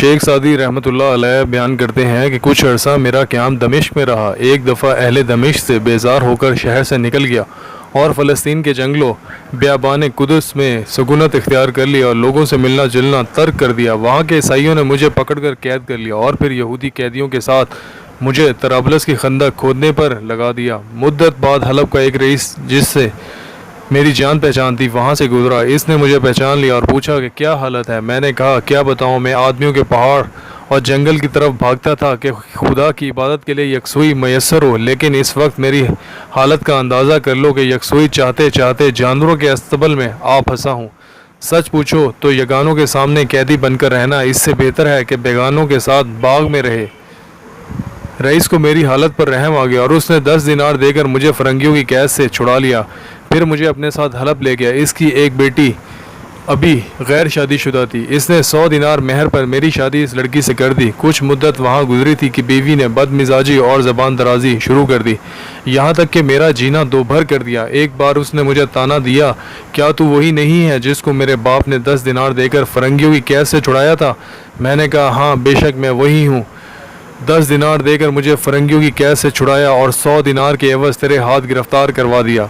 شیخ Saadi رحمۃ اللہ علیہ بیان کرتے ہیں کہ کچھ عرصہ میرا قیام دمشق میں رہا۔ ایک دفعہ اہل دمشق سے بیزار ہو کر شہر سے نکل گیا اور فلسطین کے جنگلوں بیابان قدس میں سکونت اختیار کر لیا اور لوگوں سے ملنا جلنا ترک کر دیا۔ وہاں کے عیسائیوں نے مجھے پکڑ کر قید کر لیا اور پھر یہودی قیدیوں کے ساتھ مجھے طرابلس کی خندق کھودنے پر لگا دیا۔ مدت بعد حلب کا ایک رئیس جس سے میری جان پہچان تھی وہاں سے گزرا۔ اس نے مجھے پہچان لیا اور پوچھا کہ کیا حالت ہے۔ میں نے کہا کیا بتاؤں، میں آدمیوں کے پہاڑ اور جنگل کی طرف بھاگتا تھا کہ خدا کی عبادت کے لیے یکسوئی میسر ہو، لیکن اس وقت میری حالت کا اندازہ کر لو کہ یکسوئی چاہتے چاہتے جانوروں کے استبل میں آ پھنسا ہوں۔ سچ پوچھو تو یگانوں کے سامنے قیدی بن کر رہنا اس سے بہتر ہے کہ بیگانوں کے ساتھ باغ میں رہے۔ رئیس کو میری حالت پر رحم آ گیا اور اس نے 10 دینار دے کر مجھے فرنگیوں کی قید سے چھڑا لیا۔ پھر مجھے اپنے ساتھ حلب لے گیا۔ اس کی ایک بیٹی ابھی غیر شادی شدہ تھی۔ اس نے 100 دینار مہر پر میری شادی اس لڑکی سے کر دی۔ کچھ مدت وہاں گزری تھی کہ بیوی نے بد مزاجی اور زبان درازی شروع کر دی، یہاں تک کہ میرا جینا دو بھر کر دیا۔ ایک بار اس نے مجھے طعنہ دیا، کیا تو وہی نہیں ہے جس کو میرے باپ نے 10 دینار دے کر فرنگیوں کی قید سے چھڑایا تھا؟ میں نے کہا ہاں بے شک میں وہی ہوں۔ 10 دینار دے کر مجھے فرنگیوں کی قید سے چھڑایا اور 100 دینار کے عوض تیرے ہاتھ گرفتار کروا دیا۔